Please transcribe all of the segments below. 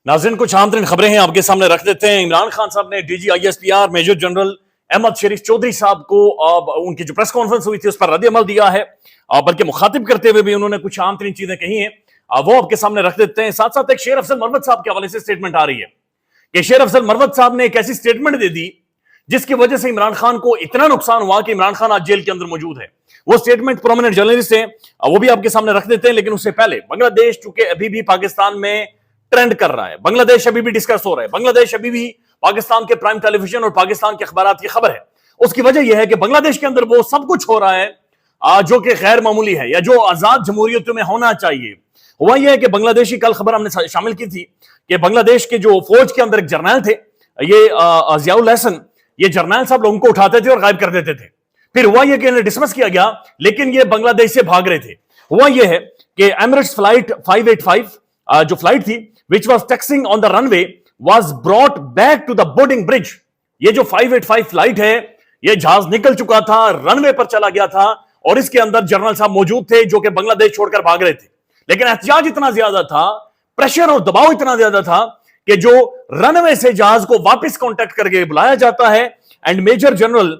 नाज़रीन, कुछ अहम तरीन खबरें हैं आपके सामने रख देते हैं। इमरान खान साहब ने DGISPR मेजर जनरल अहमद शरीफ चौधरी साहब को उनकी जो प्रेस कॉन्फ्रेंस हुई थी उस पर रद्द अमल दिया है, बल्कि मुखातिब करते हुए भी उन्होंने कुछ अहम तरीन चीजें कही हैं, वो आपके सामने रख देते हैं। साथ साथ एक शेर अफजल मरवत साहब के हवाले से स्टेटमेंट आ रही है कि शेर अफजल मरवत साहब ने एक ऐसी स्टेटमेंट दे दी जिसकी वजह से इमरान खान को इतना नुकसान हुआ कि इमरान खान आज जेल के अंदर मौजूद है। वो स्टेटमेंट प्रोमिनेंट जर्नलिस्ट है, वो भी आपके सामने रख देते हैं। लेकिन उससे पहले बांग्लादेश चूंकि अभी भी पाकिस्तान में ट्रेंड कर रहा है, बांग्लादेश अभी भी डिस्कस हो रहा है, बांग्लादेश अभी भी पाकिस्तान के प्राइम टेलीविजन और पाकिस्तान के अखबारात की खबर है। उसकी वजह यह है कि बांग्लादेश के अंदर वो सब कुछ हो रहा है जो कि गैर मामूली है या जो आजाद जमहूरियतों में होना चाहिए। हुआ यह है कि बांग्लादेशी, कल खबर हमने शामिल की थी कि बांग्लादेश के जो फौज के अंदर एक जर्नल थे, ये जियाउल हसन, ये जर्नल साहब लोगों को उठाते थे और गायब कर देते थे। फिर हुआ यह कि इन्हें डिसमिस किया गया, लेकिन ये बांग्लादेश से भाग रहे थे। हुआ यह है कि एमिरेट्स फ्लाइट 585 जो फ्लाइट थी which was taxiing on the runway was brought back to the boarding bridge। ये जो 585 फ्लाइट है, ये जहाज निकल चुका था, रनवे पर चला गया था और इसके अंदर जनरल साहब मौजूद थे जो कि बांग्लादेश छोड़कर भाग रहे थे। लेकिन एहतियाज इतना ज्यादा था, प्रेशर और दबाव इतना ज्यादा था कि जो रनवे से जहाज को वापस कांटेक्ट करके बुलाया जाता है एंड मेजर जनरल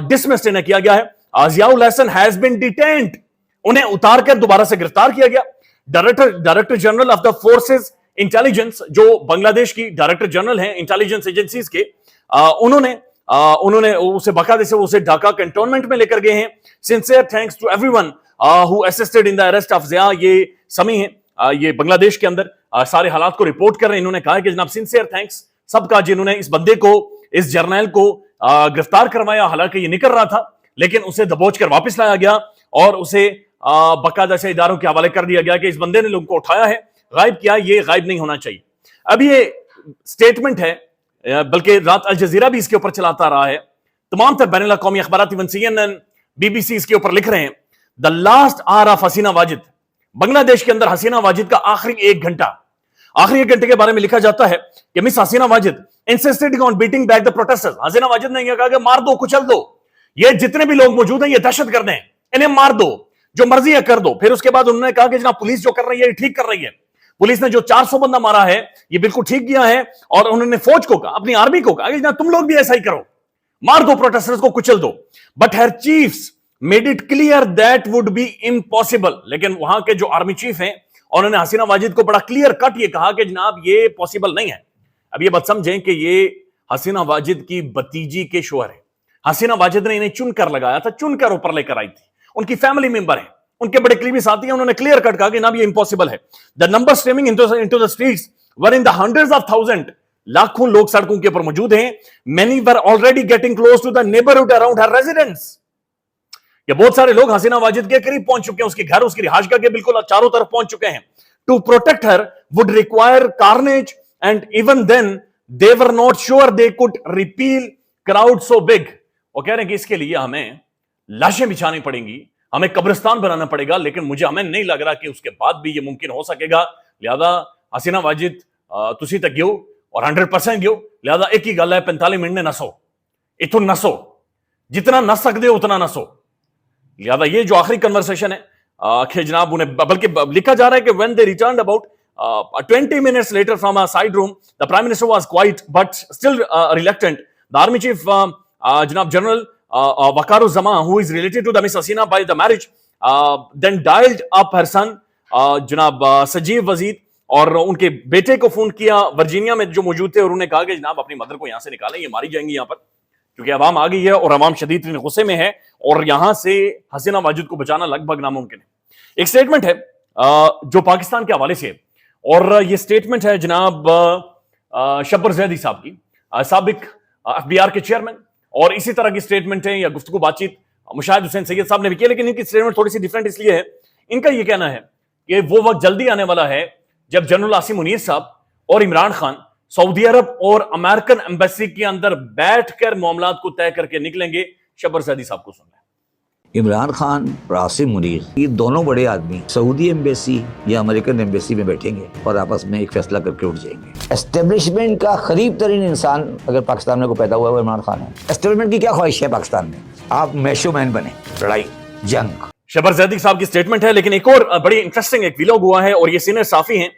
डिसमिस इन्हें किया गया है। Ziaul Hasan has been detained, उन्हें उतारकर दोबारा से गिरफ्तार किया गया। Director general of the forces intelligence, जो बांग्लादेश की डायरेक्टर जनरल हैं इंटेलिजेंस एजेंसीज के, उन्होंने उसे बाकायदे से उसे ढाका कैंटोनमेंट में लेकर गए हैं। Sincere thanks to everyone who assisted in the arrest of Zia. ये समी है, ये बांग्लादेश के अंदर सारे हालात को रिपोर्ट कर रहे हैं। इन्होंने कहा कि जनाब सिंसियर थैंक्स सबका जिन्होंने इस बंदे को, इस जर्नल को गिरफ्तार करवाया। हालांकि ये निकल रहा था लेकिन उसे दबोच कर वापस लाया गया और उसे बाकायदा से इदारों के हवाले कर दिया गया कि इस बंदे ने लोगों को उठाया है, गायब किया, ये गायब नहीं होना चाहिए। अब ये स्टेटमेंट है, बल्कि रात अल जजीरा भी इसके ऊपर चलाता रहा है, तमाम तर बैनुल अक़वामी अखबारात, इवन CNN, BBC इसके ऊपर लिख रहे हैं द लास्ट आवर ऑफ हसीना वाजिद। बांग्लादेश के अंदर हसीना वाजिद का आखिरी एक घंटे के बारे में लिखा जाता है कि Miss Hasina Wajid insisted on beating back the protesters. Hasina Wajid ने यह कहा कि मार दो, कुचल दो, ये जितने भी लोग मौजूद हैं ये दहशतगर्द हैं, इन्हें मार दो, जो मर्जी है कर दो। फिर उसके बाद उन्होंने कहा कि जनाब पुलिस जो कर रही है ये ठीक कर रही है, पुलिस ने जो 400 बंदा मारा है ये बिल्कुल ठीक किया है। और उन्होंने फौज को कहा, अपनी आर्मी को कहा कि जनाब तुम लोग भी ऐसा ही करो, मार दो प्रोटेस्टर्स को, कुचल दो। But her chiefs made it clear that would be impossible. लेकिन वहां के जो आर्मी चीफ हैं उन्होंने हसीना वाजिद को बड़ा क्लियर कट ये कहा कि जनाब ये पॉसिबल नहीं है। अब ये बात समझें कि ये हसीना वाजिद की भतीजी के शोहर है। हसीना वाजिद ने इन्हें चुनकर लगाया था, चुनकर ऊपर लेकर आई थी, उनकी फैमिली मेंबर है, उनके बड़े करीबी साथी हैं। उन्होंने क्लियर कट कहा कि ना ये इंपॉसिबल है। The number streaming into the streets were in the hundreds of thousand. लाखों लोग सड़कों के ऊपर मौजूद हैं। Many were already getting close to the neighbourhood around her residence. ये बहुत सारे लोग हसीना वाजिद के करीब पहुंच चुके हैं, उसके घर, उसकी रिहायशगाह के बिल्कुल चारों तरफ पहुंच चुके हैं। To protect her would require carnage and even then they were not sure they could repel crowd so big. वो कह रहे हैं कि इसके लिए हमें लाशें बिछानी पड़ेंगी, हमें कब्रिस्तान बनाना पड़ेगा, लेकिन हमें नहीं लग रहा कि उसके बाद भी ये मुमकिन हो सकेगा। लिहाजा हसीना वाजिद तुसी तक गियो और 100% गियो। लिहाजा एक ही गल है, 45 मिनट ने नसो, इथों नसो, जितना नस सकते हो उतना नसो। लिहाजा ये जो आखिरी कन्वर्सेशन है कि जनाब उन्हें, बल्कि लिखा जा रहा है कि when they returned about 20 minutes later from a side room, the prime minister was quiet but still reluctant. The army chief जनाब general Waqar-uz-Zaman, who is related to the Miss Hasina by the marriage, then dialed up her son जनाब सजीव वजीद, और उनके बेटे को phone किया Virginia में जो मौजूद थे, और उन्होंने कहा कि जनाब अपनी मदर को यहां से निकालें, ये मारी जाएंगी यहाँ पर, क्योंकि अवाम आ गई है और अवाम शदीद गुस्से में है और यहां से हसीना वाजिद को बचाना लगभग नामुमकिन है। एक स्टेटमेंट है जो पाकिस्तान के हवाले से, और ये स्टेटमेंट है जनाब शब्बर जैदी साहब की, साबिक FBI के चेयरमैन, और इसी तरह की स्टेटमेंट है या गुफ्तगू बातचीत मुशाहिद हुसैन सैयद साहब ने भी की, लेकिन इनकी स्टेटमेंट थोड़ी सी डिफरेंट इसलिए है, इनका यह कहना है कि वो वक्त जल्दी आने वाला है जब जनरल आसिम मुनीर साहब और इमरान खान सऊदी अरब और अमेरिकन एम्बेसी के अंदर बैठकर मामलात को तय करके निकलेंगे। शब्बर जैदी साहब को सुन लें। इमरान खान और आसिम मुनीर, ये दोनों बड़े आदमी सऊदी एम्बेसी या अमेरिकन एम्बेसी में बैठेंगे और आपस में एक फैसला करके उठ जाएंगे। एस्टेब्लिशमेंट का करीब तरीन इंसान अगर पाकिस्तान में को पैदा हुआ है वो इमरान खान है। एस्टेब्लिशमेंट की क्या ख्वाहिश है पाकिस्तान में? आप मैशो मैन बने, लड़ाई, जंग। शब्बर जैदी साहब की स्टेटमेंट है, लेकिन एक और बड़ी इंटरेस्टिंग एक व्लॉग हुआ है, और ये सीनियर साफी हैं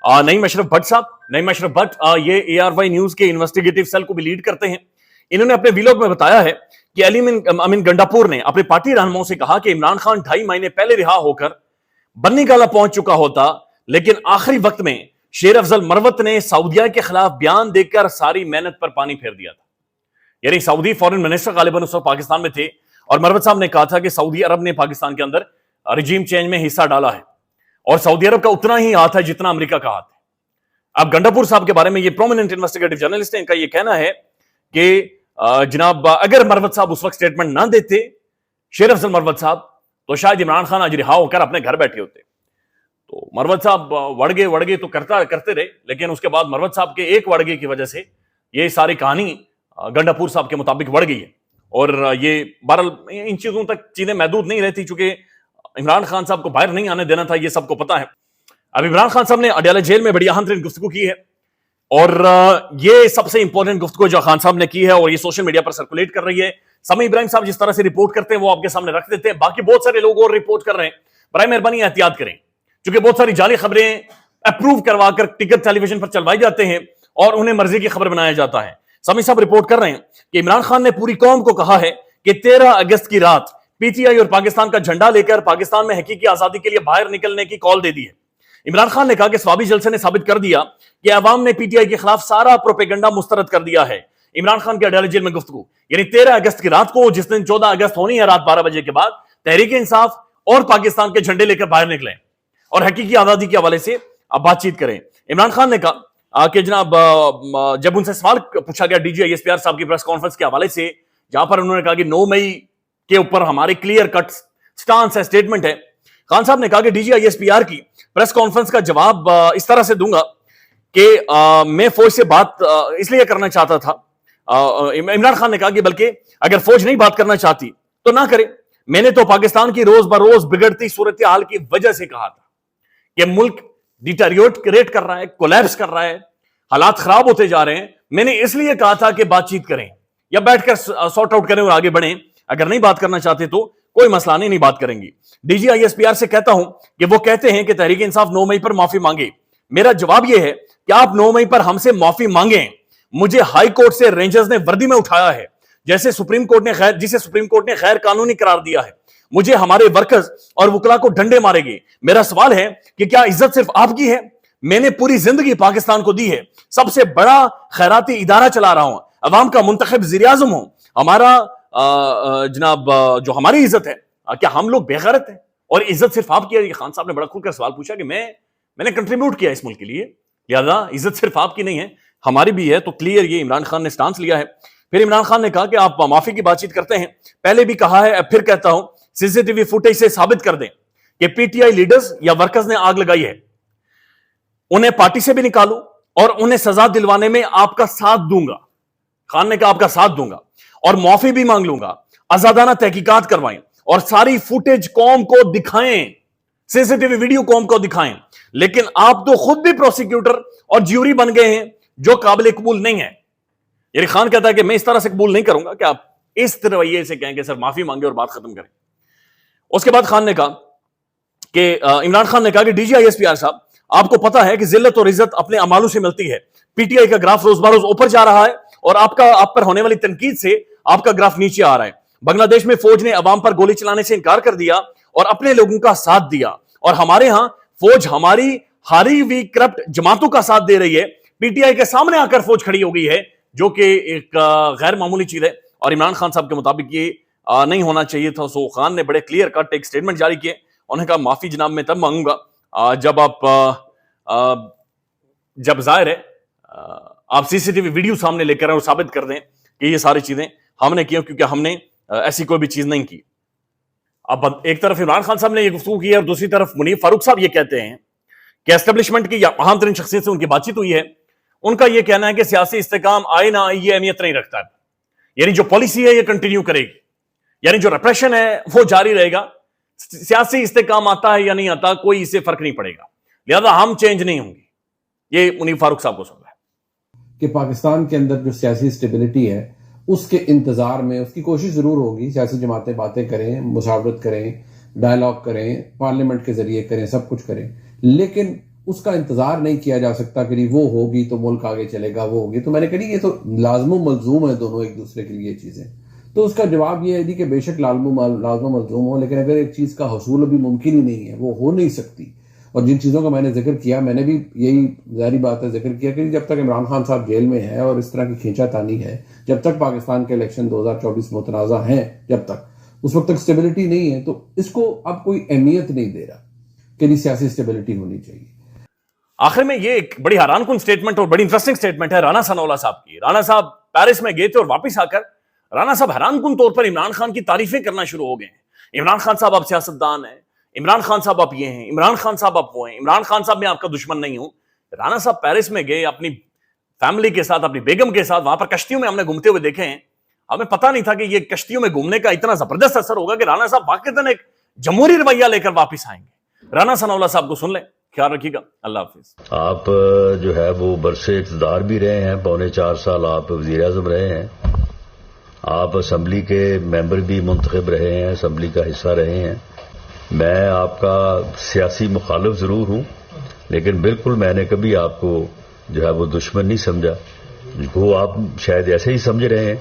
नईम अशरफ भट्ट साहब, नईम अशरफ भट्ट ये ARY न्यूज के इन्वेस्टिगेटिव सेल को भी लीड करते हैं। इन्होंने अपने वीलॉग में बताया है कि अमीन गंडापुर ने अपनी पार्टी रहनुमाओं से कहा कि इमरान खान 2.5 महीने पहले रिहा होकर बन्नी गाला पहुंच चुका होता, लेकिन आखिरी वक्त में शेर अफजल मरवत ने सऊदिया के खिलाफ बयान देकर सारी मेहनत पर पानी फेर दिया था। यानी सऊदी फॉरेन मिनिस्टर गालिबन उस वक्त पाकिस्तान में थे और मरवत साहब ने कहा था कि सऊदी अरब ने पाकिस्तान के अंदर रिजीम चेंज में हिस्सा डाला है और सऊदी अरब का उतना ही हाथ है जितना अमेरिका का हाथ है। अब गंडापुर साहब के बारे में ये प्रोमिनेंट इन्वेस्टिगेटिव जर्नलिस्ट है, इनका ये कहना है कि जनाब अगर मरवत साहब उस वक्त स्टेटमेंट ना देते, शेर अफजल मरवत साहब, तो शायद इमरान खान आज रिहा होकर अपने घर बैठे होते। तो मरवत साहब वड़गे तो करते रहे, लेकिन उसके बाद मरवत साहब के एक वड़गे की वजह से ये सारी कहानी गंडापुर साहब के मुताबिक बढ़ गई है और ये बहरहाल इन चीजों तक चीजें महदूद नहीं रहती, चूंकि इमरान खान साहब को बाहर नहीं आने देना था, ये सबको पता है। अब इमरान खान साहब ने अडयाला जेल में बड़ी अहम तरीन गुफ्तगू की है और ये सबसे इंपॉर्टेंट गुफ्तगू जो खान साहब ने की है और ये सोशल मीडिया पर सर्कुलेट कर रही है। समी इब्राहिम साहब जिस तरह से रिपोर्ट करते हैं वो आपके सामने रख देते हैं, बाकी बहुत सारे लोग और रिपोर्ट कर रहे हैं। बराए मेहरबानी एहतियात करें, क्योंकि बहुत सारी जाली खबरें अप्रूव करवाकर टिकट टेलीविजन पर चलवाई जाते हैं और उन्हें मर्जी की खबर बनाया जाता है। समी साहब रिपोर्ट कर रहे हैं कि इमरान खान ने पूरी कौम को कहा है कि 13 अगस्त की रात PTI और पाकिस्तान का झंडा लेकर पाकिस्तान में हकीकी आजादी के लिए बाहर निकलने की कॉल दे दी है। इमरान खान ने कहा कि स्वाबी जलसे ने साबित कर दिया कि अवाम ने PTI के खिलाफ सारा प्रोपेगेंडा मुस्तरद कर दिया है। इमरान खान के अडयाला जेल में गुफ्तगू, यानी 13 अगस्त की रात को, जिस दिन 14 अगस्त होनी है रात 12 बजे के बाद, तहरीक इंसाफ और पाकिस्तान के झंडे लेकर बाहर निकले और हकीकी आजादी के हवाले से अब बातचीत करें। इमरान खान ने कहा कि जनाब जब उनसे सवाल पूछा गया DG ISPR साहब की प्रेस कॉन्फ्रेंस के हवाले से, जहां पर उन्होंने कहा कि 9 मई के ऊपर हमारे क्लियर कट स्टांस है, स्टेटमेंट है, खान साहब ने कहा कि DG ISPR की प्रेस कॉन्फ्रेंस का जवाब इस तरह से दूंगा कि मैं फौज से बात इसलिए करना चाहता था। इमरान खान ने कहा कि बल्कि अगर फौज नहीं बात करना चाहती तो ना करे, मैंने तो पाकिस्तान की रोज बरोज बिगड़ती सूरत हाल की वजह से कहा था कि मुल्क डिटेरियोरेट कर रहा है, कोलैप्स कर रहा है, हालात खराब होते जा रहे हैं। मैंने इसलिए कहा था कि बातचीत करें या बैठकर सॉर्ट आउट करें और आगे बढ़ें, अगर नहीं बात करना चाहते तो कोई मसला नहीं बात करेंगी। DG ISPR से कहता हूं कि वो कहते हैं कि तहरीक इंसाफ 9 मई पर माफी मांगे। मेरा जवाब यह है कि आप 9 मई पर हमसे माफी मांगे, मुझे हाई कोर्ट से रेंजर्स ने वर्दी में उठाया है, जिसे सुप्रीम कोर्ट ने गैर कानूनी करार दिया है। मुझे हमारे वर्कर्स और वकला को डंडे मारेंगे। मेरा सवाल है कि क्या इज्जत सिर्फ आपकी है? मैंने पूरी जिंदगी पाकिस्तान को दी है, सबसे बड़ा खैराती इदारा चला रहा हूं, अवाम का मुंतखब वज़ीर-ए-आज़म हूं। हमारा जनाब जो हमारी इज्जत है, क्या हम लोग बेगैरत हैं और इज्जत सिर्फ आपकी है? खान साहब ने बड़ा खुलकर सवाल पूछा कि मैंने कंट्रीब्यूट किया इस मुल्क के लिए, लिहाजा इज्जत सिर्फ आपकी नहीं है, हमारी भी है। तो क्लियर ये इमरान खान ने स्टांस लिया है। फिर इमरान खान ने कहा कि आप माफी की बातचीत करते हैं, पहले भी कहा है, फिर कहता हूं, CCTV फुटेज से साबित कर दें कि PTI लीडर्स या वर्कर्स ने आग लगाई है, उन्हें पार्टी से भी निकालूं और उन्हें सजा दिलवाने में आपका साथ दूंगा। खान ने कहा आपका साथ दूंगा और माफी भी मांग लूंगा, आजादाना तहकीकात करवाएं और सारी फुटेज कौम को दिखाएं, CCTV वीडियो कौम को दिखाएं। लेकिन आप तो खुद भी प्रोसिक्यूटर और ज्यूरी बन गए हैं, जो काबिल कबूल नहीं है। यानी खान कहता है कि मैं इस तरह से कबूल नहीं करूंगा कि आप इस रवैये से कहें कि सर माफी मांगे और बात खत्म करें। उसके बाद खान ने कहा कि इमरान खान ने कहा कि DG ISPR साहब, आपको पता है कि जिल्लत और इज्जत अपने अमालों से मिलती है। PTI का ग्राफ रोज बरोज ऊपर जा रहा है और आप पर होने वाली तनकीद से आपका ग्राफ नीचे आ रहा है। बांग्लादेश में फौज ने अवाम पर गोली चलाने से इनकार कर दिया और अपने लोगों का साथ दिया, और हमारे यहां फौज हमारी हारी हुई करप्ट जमातों का साथ दे रही है। PTI के सामने आकर फौज खड़ी हो गई है, जो कि एक गैर मामूली चीज है और इमरान खान साहब के मुताबिक ये नहीं होना चाहिए था। सो खान ने बड़े क्लियर कट एक स्टेटमेंट जारी किए। उन्होंने कहा माफी जनाब मैं तब मांगूंगा जब जाहिर है आप CCTV वीडियो सामने लेकर और साबित कर दें कि ये सारी चीजें हमने की, क्योंकि हमने ऐसी कोई भी चीज नहीं की। अब एक तरफ इमरान खान साहब ने ये गुफ्तगू की है और दूसरी तरफ मुनीर फारूक साहब ये कहते हैं कि एस्टेब्लिशमेंट की अहम तरीन शख्सियत से उनकी बातचीत हुई है। उनका यह कहना है कि सियासी इस्तेकाम आए ना आए ये अहमियत नहीं रखता है, यानी जो पॉलिसी है ये कंटिन्यू करेगी, यानी जो रेप्रेशन है वो जारी रहेगा। सियासी इस्तेकाम आता है या नहीं आता कोई इससे फर्क नहीं पड़ेगा, लिहाजा हम चेंज नहीं होंगे। ये मुनीर फारूक साहब को सुन रहा है कि पाकिस्तान के अंदर जो सियासी स्टेबिलिटी है उसके इंतजार में उसकी कोशिश जरूर होगी, सियासी जमातें बातें करें, मुशावरत करें, डायलॉग करें, पार्लियामेंट के जरिए करें, सब कुछ करें, लेकिन اس کا انتظار نہیں کیا جا سکتا کہ نہیں وہ ہوگی تو ملک آگے چلے گا، وہ ہوگی تو میں نے کہا یہ تو لازم و ملزوم ہے دونوں ایک دوسرے کے لیے چیزیں. تو اس کا جواب یہ ہے کہ بے شک لازم و ملزوم ہو، لیکن اگر ایک چیز کا حصول ابھی ممکن ہی نہیں ہے، وہ ہو نہیں سکتی. اور جن چیزوں کا میں نے ذکر کیا، میں نے بھی یہی ظاہری بات ہے ذکر کیا کہ جب تک عمران خان صاحب جیل میں ہے اور اس طرح کی کھینچا تانی ہے، جب تک پاکستان کے الیکشن 2024 متنازع ہیں، جب تک اس وقت تک اسٹیبلٹی نہیں ہے، تو اس کو اب کوئی اہمیت نہیں دے رہا کہ نہیں سیاسی اسٹیبلٹی ہونی چاہیے. آخر میں یہ ایک بڑی حیران کن سٹیٹمنٹ اور بڑی انٹرسٹنگ سٹیٹمنٹ ہے رانا ثناءاللہ صاحب کی. رانا صاحب پیرس میں گئے تھے اور واپس آ کر رانا صاحب حیران کن طور پر عمران خان کی تعریفیں کرنا شروع ہو گئے ہیں. عمران خان صاحب آپ سیاستدان ہیں، عمران خان صاحب آپ یہ ہیں، عمران خان صاحب آپ وہ ہیں، عمران خان صاحب میں آپ کا دشمن نہیں ہوں. رانا صاحب پیرس میں گئے اپنی فیملی کے ساتھ، اپنی بیگم کے ساتھ، وہاں پر کشتیوں میں ہم نے گھومتے ہوئے دیکھے ہیں. ہمیں پتہ نہیں تھا کہ یہ کشتیوں میں گھومنے کا اتنا زبردست اثر ہوگا کہ رانا صاحب واقعتاً ایک جمہوری رویہ لے کر واپس آئیں گے. رانا ثناءاللہ صاحب کو سن لیں. خیال رکھیے گا. اللہ حافظ. آپ جو ہے وہ برسے اقتدار بھی رہے ہیں، 4.25 سال آپ وزیر اعظم رہے ہیں، آپ اسمبلی کے ممبر بھی منتخب رہے ہیں، اسمبلی کا حصہ رہے ہیں. میں آپ کا سیاسی مخالف ضرور ہوں، لیکن بالکل میں نے کبھی آپ کو جو ہے وہ دشمن نہیں سمجھا. وہ آپ شاید ایسے ہی سمجھ رہے ہیں،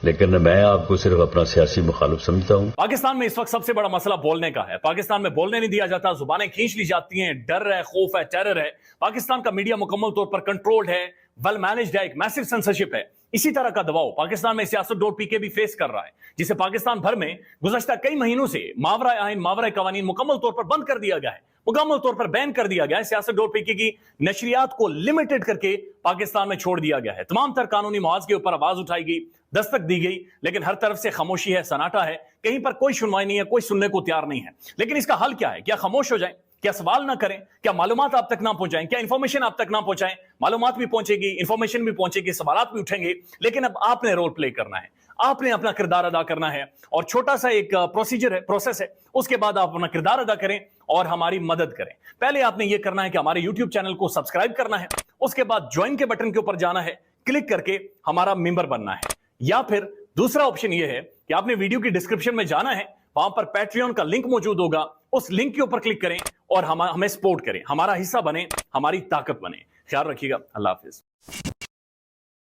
لیکن میں آپ کو صرف اپنا سیاسی مخالف سمجھتا ہوں. پاکستان میں اس وقت سب سے بڑا مسئلہ بولنے کا ہے. پاکستان میں بولنے نہیں دیا جاتا، زبانیں کھینچ لی جاتی ہیں، ڈر ہے، خوف ہے، ٹیرر ہے. پاکستان کا میڈیا مکمل طور پر کنٹرولڈ ہے، ویل مینجڈ ہے، ایک میسو سینسرشپ ہے. اسی طرح کا دباؤ پاکستان میں سیاست.pk بھی فیس کر رہا ہے، جسے پاکستان بھر میں گزشتہ کئی مہینوں سے ماورائے آئین، ماورائے قوانین مکمل طور پر بند کر دیا گیا ہے، مکمل طور پر بین کر دیا گیا ہے. سیاست.pk کی نشریات کو لمیٹڈ کر کے پاکستان میں چھوڑ دیا گیا ہے. تمام تر قانونی محاذ کے اوپر آواز اٹھائی گئی، دستک دی گئی، لیکن ہر طرف سے خاموشی ہے، سناٹا ہے. کہیں پر کوئی سنوائی نہیں ہے، کوئی سننے کو تیار نہیں ہے. لیکن اس کا حل کیا ہے؟ کیا خاموش ہو جائیں؟ کیا سوال نہ کریں؟ کیا معلومات آپ تک نہ پہنچائیں؟ کیا انفارمیشن آپ تک نہ پہنچائیں؟ معلومات بھی پہنچے گی، انفارمیشن بھی پہنچے گی، سوالات بھی اٹھیں گے. لیکن اب آپ نے رول پلے کرنا ہے، آپ نے اپنا کردار ادا کرنا ہے. اور چھوٹا سا ایک پروسیجر ہے، پروسیس ہے. اس کے بعد آپ اپنا کردار ادا کریں اور ہماری مدد کریں. پہلے آپ نے یہ کرنا ہے کہ ہمارے یوٹیوب چینل کو سبسکرائب کرنا ہے. اس کے بعد جوائن کے بٹن کے اوپر جانا ہے، کلک کر کے ہمارا ممبر بننا ہے. یا پھر دوسرا آپشن یہ ہے کہ آپ نے ویڈیو کی ڈسکرپشن میں جانا ہے، وہاں پر پیٹریون کا لنک موجود ہوگا، اس لنک کے اوپر کلک کریں اور ہمیں سپورٹ کریں، ہمارا حصہ بنیں، ہماری طاقت بنیں. خیال رکھیے گا. اللہ حافظ.